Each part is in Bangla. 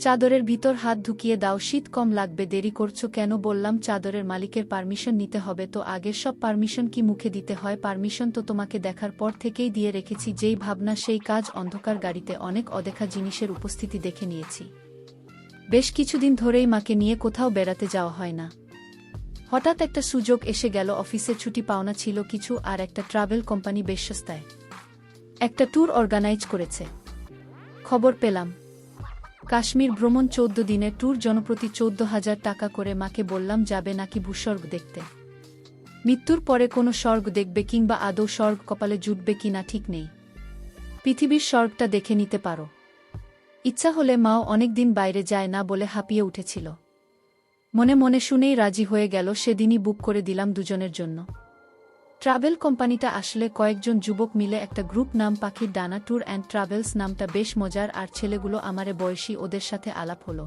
চাদরের ভিতর হাত ঢুকিয়ে দাও, শীত কম লাগবে, দেরি করছো কেন? বললাম চাদরের মালিকের পারমিশন নিতে হবে তো। আগের সব পারমিশন কি মুখে দিতে হয়? পারমিশন তো তোমাকে দেখার পর থেকেই দিয়ে রেখেছি, যেই ভাবনা সেই কাজ। অন্ধকার গাড়িতে অনেক অদেখা জিনিসের উপস্থিতি দেখে নিয়েছি। বেশ কিছুদিন ধরেই মাকে নিয়ে কোথাও বেড়াতে যাওয়া হয় না। হঠাৎ একটা সুযোগ এসে গেল, অফিসের ছুটি পাওনা ছিল কিছু, আর একটা ট্রাভেল কোম্পানি বেশ সস্তায় একটা ট্যুর অর্গানাইজ করেছে। খবর পেলাম কাশ্মীর ভ্রমণ, 14 দিনের ট্যুর, জনপ্রতি 14,000 টাকা করে। মাকে বললাম যাবে নাকি ভূস্বর্গ দেখতে? মৃত্যুর পরে কোনো স্বর্গ দেখবে, কিংবা আদৌ স্বর্গ কপালে জুটবে কি না ঠিক নেই। পৃথিবীর স্বর্গটা দেখে নিতে পারো। ইচ্ছা হলে মাও অনেকদিন বাইরে যায় না বলে হাঁপিয়ে উঠেছিল। মনে মনে শুনেই রাজি হয়ে গেল। সেদিনই বুক করে দিলাম দুজনের জন্য। ট্রাভেল কোম্পানিটা আসলে কয়েকজন যুবক মিলে একটা গ্রুপ, নাম পাখির ডানা ট্যুর অ্যান্ড ট্রাভেলস। নামটা বেশ মজার, আর ছেলেগুলো আমারে বয়সী। ওদের সাথে আলাপ হলো।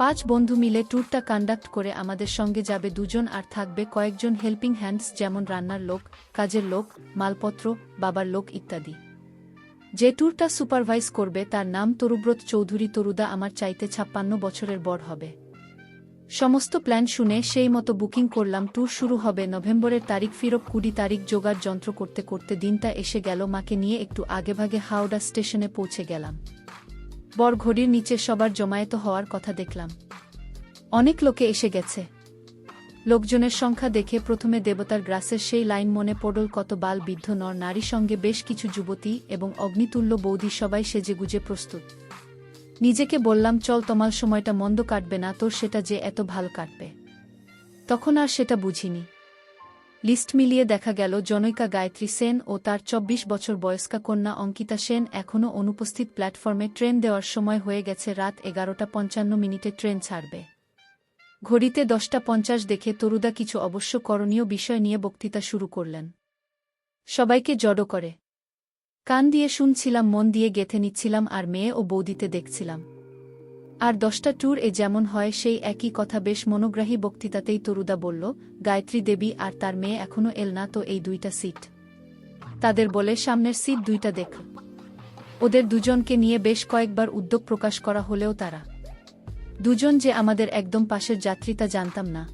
5 বন্ধু মিলে ট্যুরটা কন্ডাক্ট করে আমাদের সঙ্গে যাবে দুজন, আর থাকবে কয়েকজন হেল্পিং হ্যান্ডস, যেমন রান্নার লোক, কাজের লোক, মালপত্র, বাবার লোক ইত্যাদি। যে ট্যুরটা সুপারভাইজ করবে তার নাম তরুব্রত চৌধুরী। তরুদা আমার চাইতে 56 বছরের বড় হবে। সমস্ত প্ল্যান শুনে সেই মতো বুকিং করলাম। ট্যুর শুরু হবে নভেম্বরের তারিখ, ফিরব 20 তারিখ। জোগাড় যন্ত্র করতে করতে দিনটা এসে গেল। মাকে নিয়ে একটু আগেভাগে হাওড়া স্টেশনে পৌঁছে গেলাম। বর ঘড়ির নিচে সবার জমায়েত হওয়ার কথা দেখলাম। অনেক লোকে এসে গেছে। লোকজনের সংখ্যা দেখে প্রথমে দেবতার গ্রাসের সেই লাইন মনে পড়ল। কত বাল বৃদ্ধ নর নারী, সঙ্গে বেশ কিছু যুবতী এবং অগ্নিতুল্য বৌদি, সবাই সেজেগুজে প্রস্তুত। নিজেকে বললাম চল, তোমার সময়টা মন্দ কাটবে না তোর, সেটা যে এত ভালো কাটবে তখন আর সেটা বুঝিনি। লিস্ট মিলিয়ে দেখা গেল জনৈকা গায়ত্রী সেন ও তার 24 বছর বয়স্কা কন্যা অঙ্কিতা সেন এখনও অনুপস্থিত। প্ল্যাটফর্মে ট্রেন দেওয়ার সময় হয়ে গেছে, রাত 11:55 ট্রেন ছাড়বে। ঘড়িতে 10:50 দেখে তরুদা কিছু অবশ্য করণীয় বিষয় নিয়ে বক্তৃতা শুরু করলেন। সবাইকে জড়ো করে কান দিয়ে শুনছিলাম, মন দিয়ে গেঁথে নিচ্ছিলাম, আর মেয়ে ও বৌদিতে দেখছিলাম। আর 10টা ট্যুর এ যেমন হয় সেই একই কথা। বেশ মনোগ্রাহী বক্তৃতাতেই তরুদা বলল, গায়ত্রী দেবী আর তার মেয়ে এখনও এল না তো, এই 2টা সিট তাদের বলে সামনের সিট 2টা দেখল। ওদের দুজনকে নিয়ে বেশ কয়েকবার উদ্যোগ প্রকাশ করা হলেও তারা দুজন যে আমাদের একদম পাশের যাত্রী তা জানতাম না।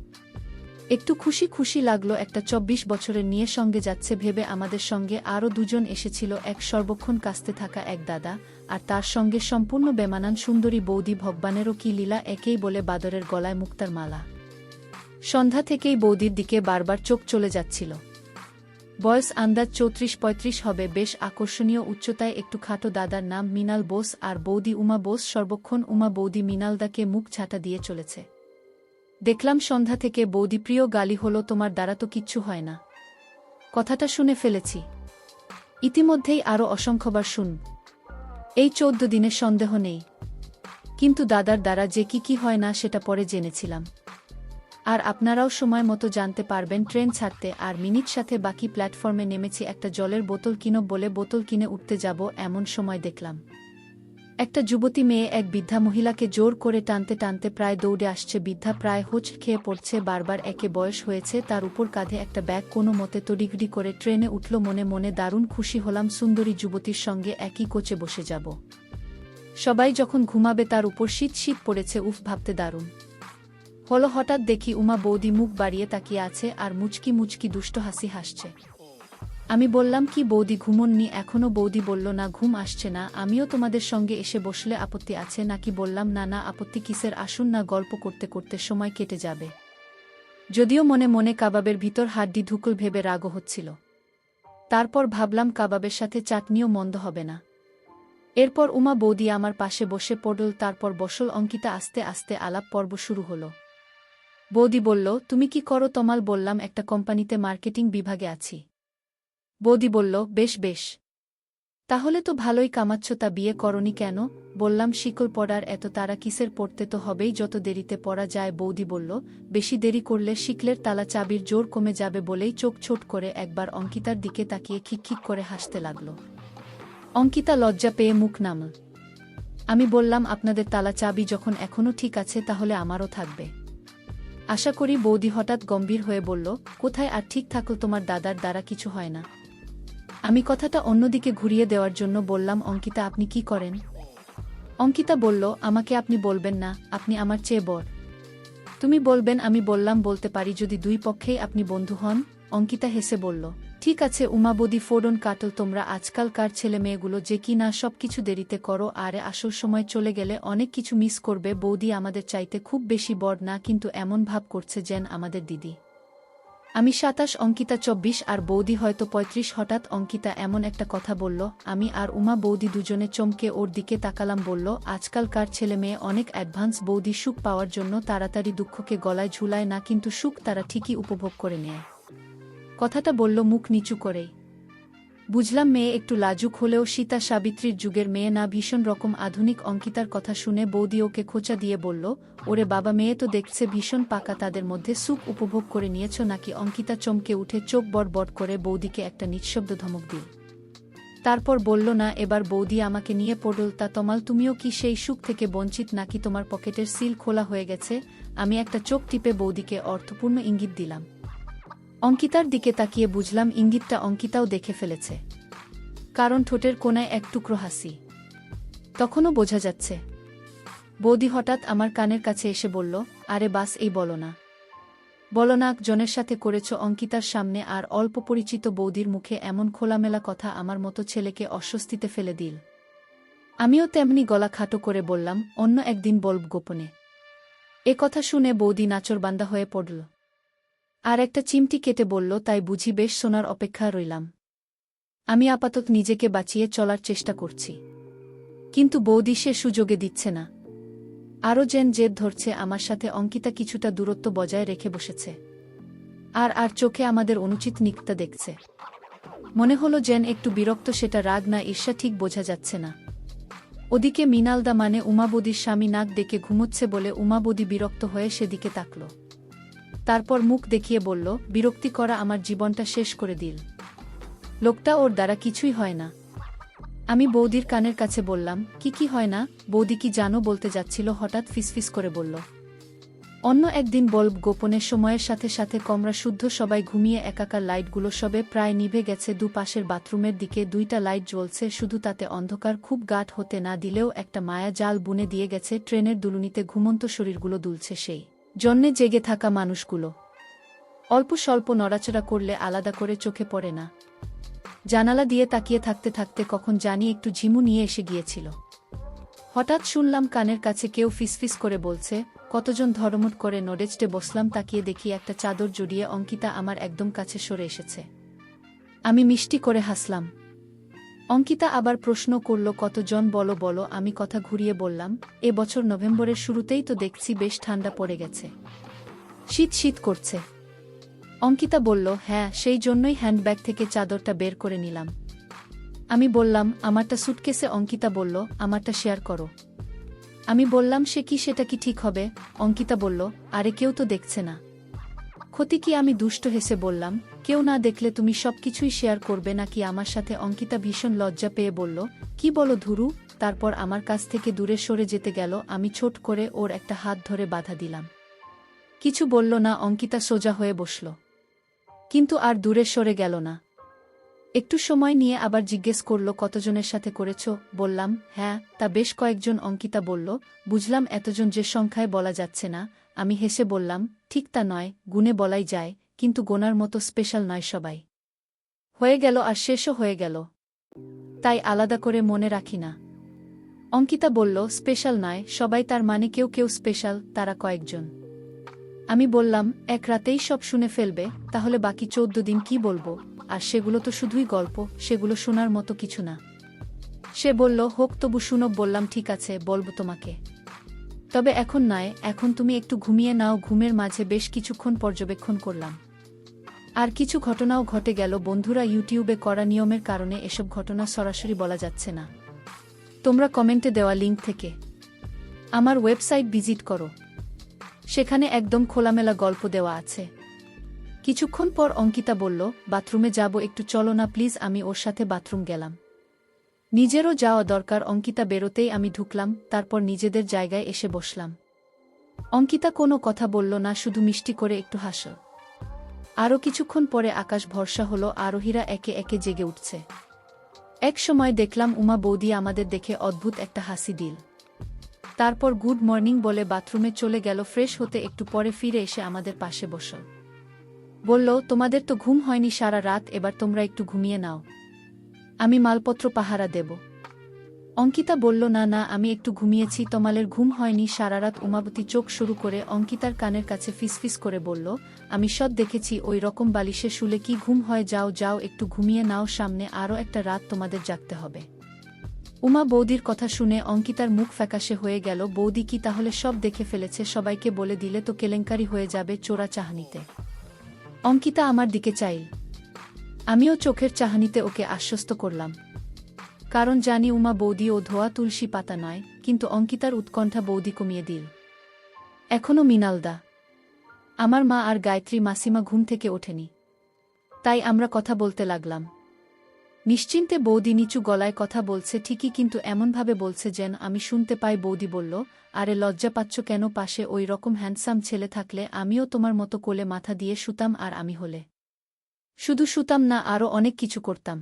একটু খুশি খুশি লাগলো, একটা 24 বছরের নিয়ে সঙ্গে যাচ্ছে ভেবে। আমাদের সঙ্গে আরও দুজন এসেছিল, এক সর্বক্ষণ কাস্তে থাকা এক দাদা, আর তার সঙ্গে সম্পূর্ণ বেমানান সুন্দরী বৌদি। ভগবানেরও কি লীলা, একেই বলে বাদরের গলায় মুক্তার মালা। সন্ধ্যা থেকেই বৌদির দিকে বারবার চোখ চলে যাচ্ছিল। বয়স আন্দাজ 34-35 হবে, বেশ আকর্ষণীয় উচ্চতায়, একটু খাটো। দাদার নাম মৃণাল বোস আর বৌদি উমা বোস। সর্বক্ষণ উমা বৌদি মৃণালদাকে মুখ ঝাঁটা দিয়ে চলেছে। দেখলাম সন্ধ্যা থেকে বৌদি প্রিয় গালি হলো, তোমার দ্বারা তো কিচ্ছু হয় না। কথাটা শুনে ফেলেছি, ইতিমধ্যেই আরও অসংখ্যবার শুনব। এই 14 দিনের সন্দেহ নেই, কিন্তু দাদার দ্বারা যে কি হয় না সেটা পরে জেনেছিলাম। আর আপনারাও সময় মতো জানতে পারবেন ট্রেন ছাড়তে আর মিনিট সাথে। বাকি প্ল্যাটফর্মে নেমেছি। একটা জলের বোতল কিনো বলে বোতল কিনে উঠতে যাব, এমন সময় দেখলাম একটা যুবতী মেয়ে এক বৃদ্ধা মহিলাকে জোর করে টানতে টানতে প্রায় দৌড়ে আসছে। বৃদ্ধা প্রায় হোঁচ খেয়ে পড়ছে, বারবার। একে বয়স হয়েছে, তার উপর কাঁধে একটা ব্যাগ। কোনো মতে তড়িঘড়ি করে ট্রেনে উঠল। মনে মনে দারুণ খুশি হলাম, সুন্দরী যুবতীর সঙ্গে একই কোচে বসে যাব। সবাই যখন ঘুমাবে তার উপর শীত শীত পড়েছে, উফ, ভাবতে দারুণ হলো। হঠাৎ দেখি উমা বৌদি মুখ বাড়িয়ে তাকিয়ে আছে আর মুচকি মুচকি দুষ্ট হাসি হাসছে। আমি বললাম, কি বৌদি ঘুমোননি এখনো? বৌদি বলল, না, ঘুম আসছে না। আমিও তোমাদের সঙ্গে এসে বসলে আপত্তি আছে নাকি? বললাম, না না, আপত্তি কিসের, আসুন না, গল্প করতে করতে সময় কেটে যাবে। যদিও মনে মনে কাবাবের ভিতর হাড্ডি ঢুকুল ভেবে রাগও হচ্ছিল। তারপর ভাবলাম কাবাবের সাথে চাটনিও মন্দ হবে না। এরপর উমা বৌদি আমার পাশে বসে পড়ল, তারপর বসল অঙ্কিতা। আস্তে আস্তে আলাপ পর্ব শুরু হলো। বৌদি বলল, তুমি কি করো? তমাল বললাম, একটা কোম্পানিতে মার্কেটিং বিভাগে আছি। বৌদি বলল, বেশ বেশ, তাহলে তো ভালোই কামাচ্ছ, তা বিয়ে করনি কেন? বললাম, শিকল পড়ার এত তারা কিসের, পড়তে তো হবেই, যত দেরিতে পড়া যায়। বৌদি বলল, বেশি দেরি করলে শিকলের তালা চাবির জোর কমে যাবে। বলেই চোখ ছোট করে একবার অঙ্কিতার দিকে তাকিয়ে খিকখিক করে হাসতে লাগল। অঙ্কিতা লজ্জা পেয়ে মুখ নামল। আমি বললাম, আপনাদের তালা চাবি যখন এখনও ঠিক আছে তাহলে আমারও থাকবে আশা করি। বৌদি হঠাৎ গম্ভীর হয়ে বলল, কোথায় আর ঠিক থাকল, তোমার দাদার দ্বারা কিছু হয় না। আমি কথাটা অন্যদিকে ঘুরিয়ে দেওয়ার জন্য বললাম, অঙ্কিতা, আপনি কি করেন? অঙ্কিতা বলল, আমাকে আপনি বলবেন না, আপনি আমার চেয়ে বড়। তুমি বলবেন। আমি বললাম, বলতে পারি যদি দুই পক্ষেই আপনি বন্ধু হন। অঙ্কিতা হেসে বলল, ঠিক আছে উমাবদি ফোড়ন কাটল। তোমরা আজকালকার ছেলে মেয়েগুলো যে কি না সবকিছু দেরিতে করো, আরে আসল সময় চলে গেলে অনেক কিছু মিস করবে। বৌদি আমাদের চাইতে খুব বেশি বড় না, কিন্তু এমন ভাব করছে যেন আমাদের দিদি। আমি ২৭, অঙ্কিতা ২৪ আর বৌদি হয়তো ৩৫। হঠাৎ অঙ্কিতা এমন একটা কথা বলল, আমি আর উমা বৌদি দুজনে চমকে ওর দিকে তাকালাম। বলল, আজকালকার ছেলে মেয়ে অনেক অ্যাডভান্স। বৌদি সুখ পাওয়ার জন্য তাড়াতাড়ি দুঃখকে গলায় ঝুলায় না, কিন্তু সুখ তারা ঠিকই উপভোগ করে নেয়। কথাটা বলল মুখ নিচু করেই। বুঝলাম মেয়ে একটু লাজুক হলেও সীতা সাবিত্রীর যুগের মেয়ে না, ভীষণ রকম আধুনিক। অঙ্কিতার কথা শুনে বৌদি ওকে খোঁচা দিয়ে বলল, ওরে বাবা, মেয়ে তো দেখছে ভীষণ পাকা, তাদের মধ্যে সুখ উপভোগ করে নিয়েছ নাকি? অঙ্কিতা চমকে উঠে চোখ বড় বড় করে বৌদিকে একটা নিঃশব্দ ধমক দিল। তারপর বলল, না, এবার বৌদি আমাকে নিয়ে পড়ল। তা তমাল, তুমিও কি সেই সুখ থেকে বঞ্চিত নাকি? তোমার পকেটের সিল খোলা হয়ে গেছে? আমি একটা চোখ টিপে বৌদিকে অর্থপূর্ণ ইঙ্গিত দিলাম। অঙ্কিতার দিকে তাকিয়ে বুঝলাম ইঙ্গিতটা অঙ্কিতাও দেখে ফেলেছে, কারণ ঠোঁটের কোণায় এক টুকরো হাসি তখনও বোঝা যাচ্ছে। বৌদি হঠাৎ আমার কানের কাছে এসে বলল, আরে বাস, এই বলো না, বলো না জনের সাথে করেছ। অঙ্কিতার সামনে আর অল্প পরিচিত বৌদির মুখে এমন খোলামেলা কথা আমার মতো ছেলেকে অস্বস্তিতে ফেলে দিল। আমিও তেমনি গলা খাটো করে বললাম, অন্য একদিন বলব গোপনে। এ কথা শুনে বৌদি নাচরবান্দা হয়ে পড়ল আর একটা চিমটি কেটে বলল, তাই বুঝি? বেশ, শোনার অপেক্ষা রইলাম। আমি আপাতত নিজেকে বাঁচিয়ে চলার চেষ্টা করছি, কিন্তু বৌদি সে সুযোগে দিচ্ছে না। আরও যেন জেদ ধরছে আমার সাথে। অঙ্কিতা কিছুটা দূরত্ব বজায় রেখে বসেছে আর চোখে আমাদের অনুচিত নিকটা দেখছে। মনে হলো যেন একটু বিরক্ত, সেটা রাগ না ঈর্ষা ঠিক বোঝা যাচ্ছে না। ওদিকে মৃণালদা মানে উমাবদির স্বামী নাক ডেকে ঘুমোচ্ছে বলে উমাবদি বিরক্ত হয়ে সেদিকে তাকল। তারপর মুখ দেখিয়ে বলল, বিরক্তি করা আমার জীবনটা শেষ করে দিল। লোকটা ওর দ্বারা কিছুই হয় না। আমি বৌদির কানের কাছে বললাম, কি হয় না? বৌদি কি জানো বলতে যাচ্ছিল, হঠাৎ ফিসফিস করে বলল, অন্য একদিন বলব গোপনে। সময়ের সাথে সাথে কমরা শুদ্ধ সবাই ঘুমিয়ে একাকার। লাইটগুলো সবে প্রায় নিভে গেছে। দুপাশের বাথরুমের দিকে 2টা লাইট জ্বলছে শুধু, তাতে অন্ধকার খুব গাঢ় হতে না দিলেও একটা মায়া জাল বুনে দিয়ে গেছে। ট্রেনের দুলুনিতে ঘুমন্ত শরীরগুলো দুলছে, সেই জন্যে জেগে থাকা মানুষগুলো অল্প স্বল্প নড়াচড়া করলে আলাদা করে চোখে পড়ে না। জানালা দিয়ে তাকিয়ে থাকতে থাকতে কখন জানি একটু ঝিমু নিয়ে এসে গিয়েছিল। হঠাৎ শুনলাম কানের কাছে কেউ ফিসফিস করে বলছে। কতজন ধর্মট করে নড়েচড়ে বসলাম। তাকিয়ে দেখি একটা চাদর জড়িয়ে অঙ্কিতা আমার একদম কাছে সরে এসেছে। আমি মিষ্টি করে হাসলাম। অঙ্কিতা আবার প্রশ্ন করল, কতজন? বলো বলো। আমি কথা ঘুরিয়ে বললাম, এ বছর নভেম্বরের শুরুতেই তো দেখছি বেশ ঠান্ডা পড়ে গেছে, শীত শীত করছে। অঙ্কিতা বলল, হ্যাঁ, সেই জন্যই হ্যান্ডব্যাগ থেকে চাদরটা বের করে নিলাম। আমি বললাম, আমারটা সুটকেসে। অঙ্কিতা বলল, আমারটা শেয়ার করো। আমি বললাম, সে কি, সেটা কি ঠিক হবে? অঙ্কিতা বলল, আরে কেউ তো দেখছে না, ক্ষতি কি? আমি দুষ্ট হেসে বললাম, কেউ না দেখলে তুমি সবকিছুই শেয়ার করবে নাকি আমার সাথে? অঙ্কিতা ভীষণ লজ্জা পেয়ে বলল, কি বলো ধুরু। তারপর আমার কাছ থেকে দূরে সরে যেতে গেল। আমি ছোট করে ওর একটা হাত ধরে বাধা দিলাম। কিছু বলল না। অঙ্কিতা সোজা হয়ে বসল, কিন্তু আর দূরে সরে গেল না। একটু সময় নিয়ে আবার জিজ্ঞেস করল, কতজনের সাথে করেছ? বললাম, হ্যাঁ, তা বেশ কয়েকজন। অঙ্কিতা বলল, বুঝলাম, এতজন যে সংখ্যায় বলা যাচ্ছে না। আমি হেসে বললাম, ঠিক তা নয়, গুণে বলাই যায়, কিন্তু গোনার মতো স্পেশাল নয়। সবাই হয়ে গেল আর শেষও হয়ে গেল, তাই আলাদা করে মনে রাখি না। অঙ্কিতা বলল, স্পেশাল নয় সবাই, তার মানে কেউ কেউ স্পেশাল, তারা কয়েকজন। আমি বললাম, এক রাতেই সব শুনে ফেলবে? তাহলে বাকি 14 দিন কি বলবো? আর সেগুলো তো শুধুই গল্প, সেগুলো শোনার মতো কিছু না। সে বলল, হোক, তবু শুনো। বললাম, ঠিক আছে, বলবো তোমাকে, তবে এখন নয়। এখন তুমি একটু ঘুমিয়ে নাও। ঘুমের মাঝে বেশ কিছুক্ষণ পর্যবেক্ষণ করলাম, আর কিছু ঘটনাও ঘটে গেল। বন্ধুরা, ইউটিউবে করা নিয়মের কারণে এসব ঘটনা সরাসরি বলা যাচ্ছে না। তোমরা কমেন্টে দেওয়া লিঙ্ক থেকে আমার ওয়েবসাইট ভিজিট করো, সেখানে একদম খোলামেলা গল্প দেওয়া আছে। কিছুক্ষণ পর অঙ্কিতা বলল, বাথরুমে যাব একটু, চলো না প্লিজ। আমি ওর সাথে বাথরুম গেলাম। নিজেরও যাওয়া দরকার। অঙ্কিতা বেরোতেই আমি ঢুকলাম, তারপর নিজেদের জায়গায় এসে বসলাম। অঙ্কিতা কোনো কথা বলল না, শুধু মিষ্টি করে একটু হাসল। আরও কিছুক্ষণ পরে আকাশ ভরসা হলো, আরোহীরা একে একে জেগে উঠছে। এক সময় দেখলাম উমা বৌদি আমাদের দেখে অদ্ভুত একটা হাসি দিল। তারপর গুড মর্নিং বলে বাথরুমে চলে গেল। ফ্রেশ হতে একটু পরে ফিরে এসে আমাদের পাশে বসল। বলল, তোমাদের তো ঘুম হয়নি সারা রাত, এবার তোমরা একটু ঘুমিয়ে নাও, আমি মালপত্র পাহারা দেব। অঙ্কিতা বলল, না না, আমি একটু ঘুমিয়েছি, তমালের ঘুম হয়নি সারা রাত। উমাবতী চোখ শুরু করে অঙ্কিতার কানের কাছে ফিসফিস করে বলল, আমি সব দেখেছি, ওই রকম বালিশে শুলে কি ঘুম হয়? যাও যাও, একটু ঘুমিয়ে নাও, সামনে আরও একটা রাত তোমাদের জাগতে হবে। উমা বৌদির কথা শুনে অঙ্কিতার মুখ ফ্যাকাশে হয়ে গেল। বৌদি কি তাহলে সব দেখে ফেলেছে? সবাইকে বলে দিলে তো কেলেঙ্কারি হয়ে যাবে চোরা চাহনিতে। অঙ্কিতা আমার দিকে চাইল, আমিও চোখের চাহনিতে ওকে আশ্বস্ত করলাম, কারণ জানি উমা বৌদি ও ধোয়া তুলসী পাতা নয়। কিন্তু অঙ্কিতার উৎকণ্ঠা বৌদি কমিয়ে দিল। এখনও মৃণালদা, আমার মা আর গায়ত্রী মাসিমা ঘুম থেকে ওঠেনি, তাই আমরা কথা বলতে লাগলাম। নিশ্চিন্তে বৌদি নিচু গলায় কথা বলছে ঠিকই, কিন্তু এমনভাবে বলছে যেন আমি শুনতে পাই। বৌদি বলল, আরে লজ্জা পাচ্ছ কেন? পাশে ওই রকম হ্যান্ডসাম ছেলে থাকলে আমিও তোমার মতো কোলে মাথা দিয়ে শুতাম, আর আমি হলে শুধু শুতাম না, আরও অনেক কিছু করতাম।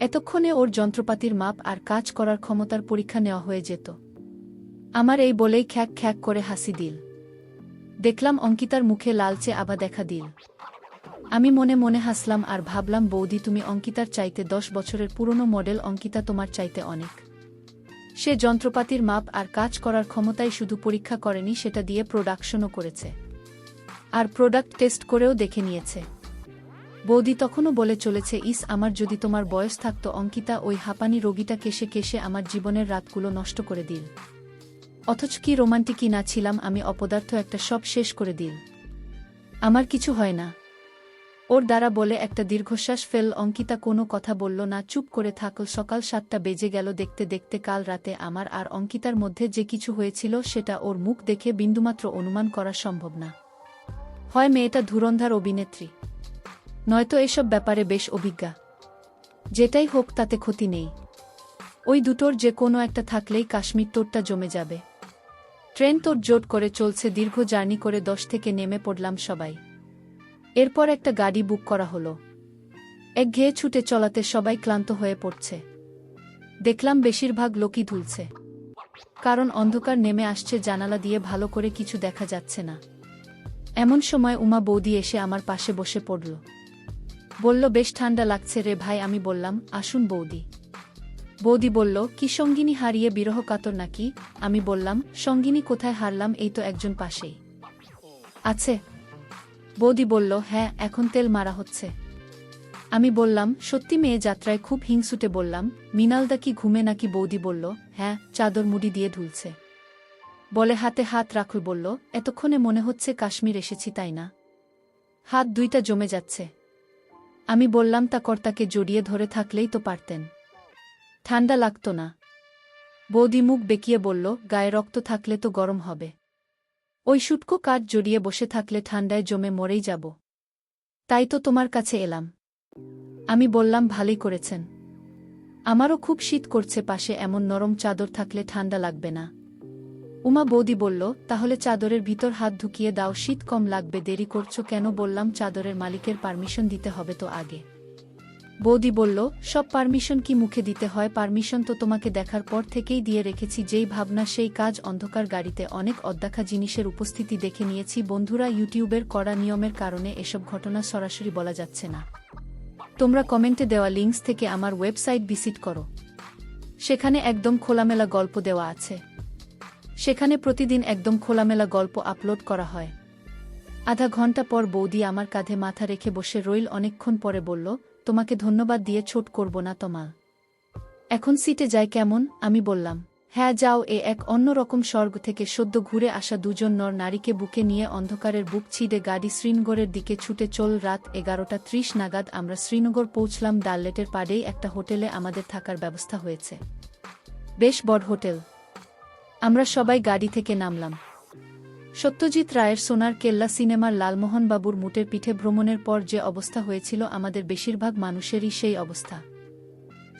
এতক্ষণে ওর যন্ত্রপাতির মাপ আর কাজ করার ক্ষমতার পরীক্ষা নেওয়া হয়ে যেত। আমার এই বলেই খ্যাক খ্যাক করে হাসি দিল। দেখলাম অঙ্কিতার মুখে লালচে আভা দেখা দিল। আমি মনে মনে হাসলাম আর ভাবলাম, বৌদি তুমি অঙ্কিতার চাইতে 10 বছরের পুরনো মডেল, অঙ্কিতা তোমার চাইতে অনেক। সে যন্ত্রপাতির মাপ আর কাজ করার ক্ষমতাই শুধু পরীক্ষা করেনি, সেটা দিয়ে প্রোডাকশনও করেছে, আর প্রোডাক্ট টেস্ট করেও দেখে নিয়েছে। বৌদি তখনও বলে চলেছে, ইস, আমার যদি তোমার বয়স থাকতো অঙ্কিতা, ওই হাঁপানি রোগীটা কেশে কেশে আমার জীবনের রাতগুলো নষ্ট করে দিল। অথচ কি রোমান্টিকই না ছিলাম আমি, অপদার্থ একটা, সব শেষ করে দিল। আমার কিছু হয় না ওর দ্বারা বলে একটা দীর্ঘশ্বাস ফেল। অঙ্কিতা কোনো কথা বলল না, চুপ করে থাকল। সকাল 7টা বেজে গেল। দেখতে দেখতে কাল রাতে আমার আর অঙ্কিতার মধ্যে যে কিছু হয়েছিল সেটা ওর মুখ দেখে বিন্দুমাত্র অনুমান করা সম্ভব না। হয় মেয়েটা ধুরন্ধর অভিনেত্রী, নয়তো এসব ব্যাপারে বেশ অভিজ্ঞা। যেটাই হোক তাতে ক্ষতি নেই, ওই দুটোর যে কোনো একটা থাকলেই কাশ্মীর তোরটা জমে যাবে। ট্রেন তোর জোট করে চলছে, দীর্ঘ জার্নি করে 10 থেকে নেমে পড়লাম সবাই। এরপর একটা গাড়ি বুক করা হলো। একঘেয়ে ছুটে চলাতে সবাই ক্লান্ত হয়ে পড়ছে। দেখলাম বেশিরভাগ লোকই ধুলছে, কারণ অন্ধকার নেমে আসছে, জানালা দিয়ে ভালো করে কিছু দেখা যাচ্ছে না। এমন সময় উমা বৌদি এসে আমার পাশে বসে পড়ল। বলল, বেশ ঠান্ডা লাগছে রে ভাই। আমি বললাম, আসুন বৌদি। বৌদি বলল, কি সঙ্গিনী হারিয়ে বিরহ কাতর নাকি? আমি বললাম, সঙ্গিনী কোথায় হারলাম, এই তো একজন পাশেই আছে। বৌদি বলল, হ্যাঁ, এখন তেল মারা হচ্ছে। আমি বললাম, সত্যি? মেয়ে যাত্রায় খুব হিংসুটে বললাম, মৃণালদা কি ঘুমে নাকি? বৌদি বলল, হ্যাঁ, চাদর মুড়ি দিয়ে ঢুলছে। বলে হাতে হাত রাখল। বলল, এতক্ষণে মনে হচ্ছে কাশ্মীর এসেছি, তাই না? হাত দুইটা জমে যাচ্ছে। আমি বললাম, তা কর্তাকে জড়িয়ে ধরে থাকলেই তো পারতেন, ঠান্ডা লাগতো না। বৌদি মুখ বেঁকিয়ে বলল, গায়ে রক্ত থাকলে তো গরম হবে, ওই শুটকো কাঠ জড়িয়ে বসে থাকলে ঠান্ডায় জমে মরেই যাব। তাই তো তোমার কাছে এলাম। আমি বললাম, ভালোই করেছেন, আমারও খুব শীত করছে, পাশে এমন নরম চাদর থাকলে ঠান্ডা লাগবে না। উমা বৌদি বলল, তাহলে চাদরের ভিতর হাত ঢুকিয়ে দাও, শীত কম লাগবে। দেরি করছো কেন? বললাম, চাদরের মালিকের পারমিশন দিতে হবে তো আগে। বৌদি বলল, সব পারমিশন কি মুখে দিতে হয়? পারমিশন তো তোমাকে দেখার পর থেকেই দিয়ে রেখেছি, যেই ভাবনা সেই কাজ। অন্ধকার গাড়িতে অনেক অদেখা জিনিসের উপস্থিতি দেখে নিয়েছি। বন্ধুরা, ইউটিউবের কড়া নিয়মের কারণে এসব ঘটনা সরাসরি বলা যাচ্ছে না। তোমরা কমেন্টে দেওয়া লিঙ্কস থেকে আমার ওয়েবসাইট ভিজিট করো, সেখানে একদম খোলামেলা গল্প দেওয়া আছে। সেখানে প্রতিদিন একদম খোলামেলা গল্প আপলোড করা হয়। আধা ঘন্টা পর বৌদি আমার কাঁধে মাথা রেখে বসে রইল। অনেকক্ষণ পরে বলল, তোমাকে ধন্যবাদ দিয়ে ছোট করব না তমাল, এখন সিটে যাই কেমন? আমি বললাম, হ্যাঁ যাও। এক অন্যরকম স্বর্গ থেকে সদ্য ঘুরে আসা দুজন নর নারীকে বুকে নিয়ে অন্ধকারের বুক ছিঁড়ে গাড়ি শ্রীনগরের দিকে ছুটে চল। রাত 11:30 নাগাদ আমরা শ্রীনগর পৌঁছলাম। ডাললেটের পাড়েই একটা হোটেলে আমাদের থাকার ব্যবস্থা হয়েছে, বেশ বড় হোটেল। আমরা সবাই গাড়ি থেকে নামলাম। সত্যজিৎ রায়ের সোনার কেল্লা সিনেমার লালমোহনবাবুর মুটের পিঠে ভ্রমণের পর যে অবস্থা হয়েছিল, আমাদের বেশিরভাগ মানুষেরই সেই অবস্থা।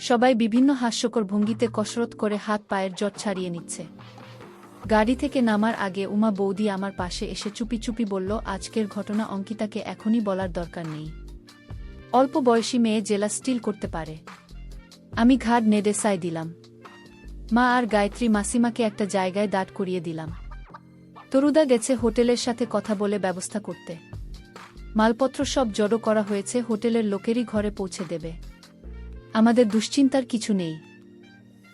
সবাই বিভিন্ন হাস্যকর ভঙ্গিতে কসরত করে হাত পায়ের জট ছাড়িয়ে নিচ্ছে। গাড়ি থেকে নামার আগে উমা বৌদি আমার পাশে এসে চুপি চুপি বলল, আজকের ঘটনা অঙ্কিতাকে এখনই বলার দরকার নেই, অল্প বয়সী মেয়ে, জেলা স্টিল করতে পারে। আমি ঘাড় নেড়ে সায় দিলাম। মা আর গায়ত্রী মাসিমাকে একটা জায়গায় দাঁড় করিয়ে দিলাম। তরুদা গেছে হোটেলের সাথে কথা বলে ব্যবস্থা করতে। মালপত্র সব জড়ো করা হয়েছে, হোটেলের লোকেরই ঘরে পৌঁছে দেবে। আমাদের দুশ্চিন্তার কিছু নেই।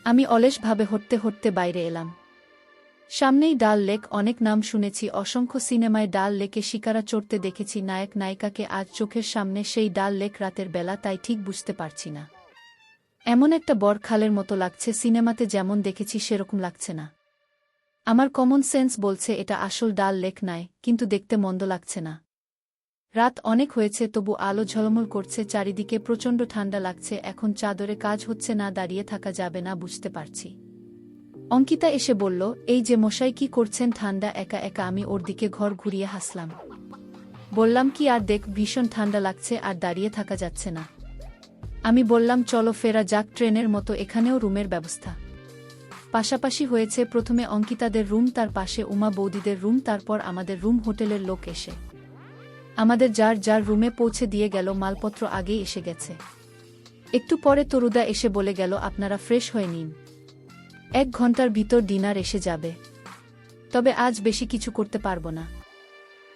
আমি অলসভাবে হাঁটতে হাঁটতে বাইরে এলাম। সামনেই ডাল লেক, অনেক নাম শুনেছি, অসংখ্য সিনেমায় ডাল লেকে শিকারা চড়তে দেখেছি নায়ক নায়িকাকে, আজ চোখের সামনে সেই ডাল লেক রাতের বেলা, তাই ঠিক বুঝতে পারছি না। এমন একটা বড় খালের মতো লাগছে, সিনেমাতে যেমন দেখেছি সেরকম লাগছে না। আমার কমন সেন্স বলছে এটা আসল ডাল লেক নয়, কিন্তু দেখতে মন্দ লাগছে না। রাত অনেক হয়েছে, তবু আলো ঝলমল করছে, চারিদিকে প্রচণ্ড ঠান্ডা লাগছে। এখন চাদরে কাজ হচ্ছে না, দাঁড়িয়ে থাকা যাবে না, বুঝতে পারছি। অঙ্কিতা এসে বলল, এই যে মশাই, কি করছেন ঠান্ডা একা একা? আমি ওর দিকে ঘর ঘুরিয়ে হাসলাম। বললাম, কি আর দেখ, ভীষণ ঠান্ডা লাগছে আর দাঁড়িয়ে থাকা যাচ্ছে না। আমি বললাম, চলো ফেরা যাক, ট্রেনের মতো এখানেও রুমের ব্যবস্থা। পাশাপাশি হয়েছে, প্রথমে অঙ্কিতাদের রুম, তার পাশে উমা বৌদিদের রুম, তারপর আমাদের রুম। হোটেলের লোক এসে আমাদের যার যার রুমে পৌঁছে দিয়ে গেল, মালপত্র আগেই এসে গেছে। একটু পরে তরুদা এসে বলে গেল, আপনারা ফ্রেশ হয়ে নিন, 1 ঘন্টার ভিতর ডিনার এসে যাবে। তবে আজ বেশি কিছু করতে পারবো না,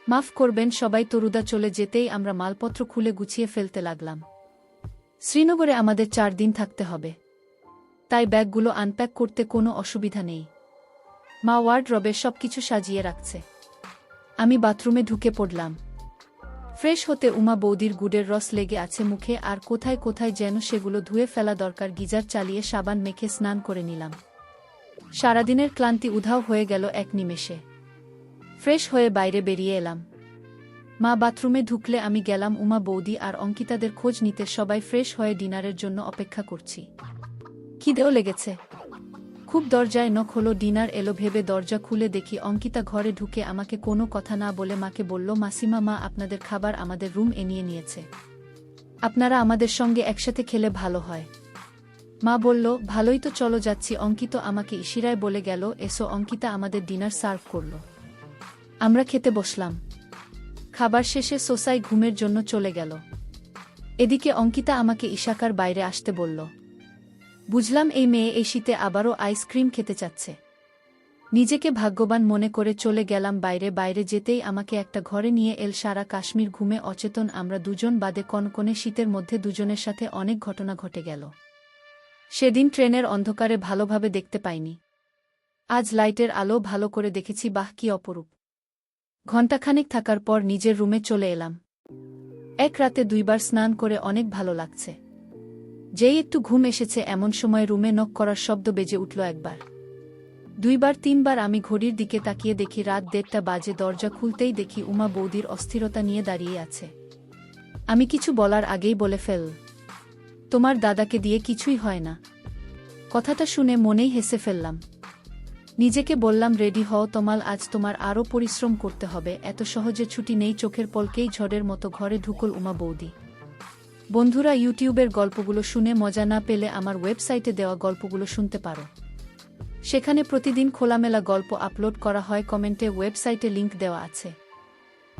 মাফ করবেন সবাই। তরুদা চলে যেতেই আমরা মালপত্র খুলে গুছিয়ে ফেলতে লাগলাম। শ্রীনগরে আমাদের 4 দিন থাকতে হবে, তাই ব্যাগগুলো আনপ্যাক করতে কোনো অসুবিধা নেই। মা ওয়ার্ডরোবে সবকিছু সাজিয়ে রাখছে। আমি বাথরুমে ঢুকে পড়লাম। ফ্রেশ হতে উমা বৌদির গুড়ের রস লেগে আছে মুখে, আর কোথায় কোথায় যেন সেগুলো ধুয়ে ফেলা দরকার। গিজার চালিয়ে সাবান মেখে স্নান করে নিলাম। সারাদিনের ক্লান্তি উধাও হয়ে গেল এক নিমেষে। ফ্রেশ হয়ে বাইরে বেরিয়ে এলাম। মা বাথরুমে ঢুকলে আমি গেলাম উমা বৌদি আর অঙ্কিতাদের খোঁজ নিতে। সবাই ফ্রেশ হয়ে ডিনারের জন্য অপেক্ষা করছি। খিদেও লেগেছে খুব। দরজায় নক হলো, ডিনার এলো ভেবে দরজা খুলে দেখি অঙ্কিতা ঘরে ঢুকে আমাকে কোনো কথা না বলে মাকে বলল, মাসিমা, মা আপনাদের খাবার আমাদের রুম এনিয়ে নিয়েছে, আপনারা আমাদের সঙ্গে একসাথে খেলে ভালো হয়। মা বলল, ভালোই তো, চলো যাচ্ছি। অঙ্কিত আমাকে ইশারায় বলে গেল, এসো। অঙ্কিতা আমাদের ডিনার সার্ভ করল। আমরা খেতে বসলাম। খাবার শেষে সোসাই ঘুমের জন্য চলে গেল। এদিকে অঙ্কিতা আমাকে ইশাকার বাইরে আসতে বলল। বুঝলাম এই মেয়ে এই শীতে আবারও আইসক্রিম খেতে চাচ্ছে। নিজেকে ভাগ্যবান মনে করে চলে গেলাম বাইরে। বাইরে যেতেই আমাকে একটা ঘরে নিয়ে এল। সারা কাশ্মীর ঘুমে অচেতন আমরা দুজন, বাদে কনকনে শীতের মধ্যে দুজনের সাথে অনেক ঘটনা ঘটে গেল। সেদিন ট্রেনের অন্ধকারে ভালোভাবে দেখতে পাইনি, আজ লাইটের আলো ভালো করে দেখেছি। বাহ, কি অপরূপ! ঘণ্টাখানেক থাকার পর নিজের রুমে চলে এলাম। এক রাতে 2 বার স্নান করে অনেক ভালো লাগছে। যেই একটু ঘুম এসেছে এমন সময় রুমে নক করার শব্দ বেজে উঠল। 1 বার, 2 বার, 3 বার। আমি ঘড়ির দিকে তাকিয়ে দেখি রাত 1:30 বাজে। দরজা খুলতেই দেখি উমা বৌদির অস্থিরতা নিয়ে দাঁড়িয়ে আছে। আমি কিছু বলার আগেই বলে ফেল, তোমার দাদাকে দিয়ে কিছুই হয় না। কথাটা শুনে মনেই হেসে ফেললাম। নিজেকে বললাম, রেডি হও তমাল, আজ তোমার আরও পরিশ্রম করতে হবে, এত সহজে ছুটি নেই। চোখের পলকেই ঝড়ের মতো ঘরে ঢুকল উমা বৌদি। বন্ধুরা, ইউটিউবের গল্পগুলো শুনে মজা না পেলে আমার ওয়েবসাইটে দেওয়া গল্পগুলো শুনতে পারো। সেখানে প্রতিদিন খোলামেলা গল্প আপলোড করা হয়। কমেন্টে ওয়েবসাইটে লিংক দেওয়া আছে।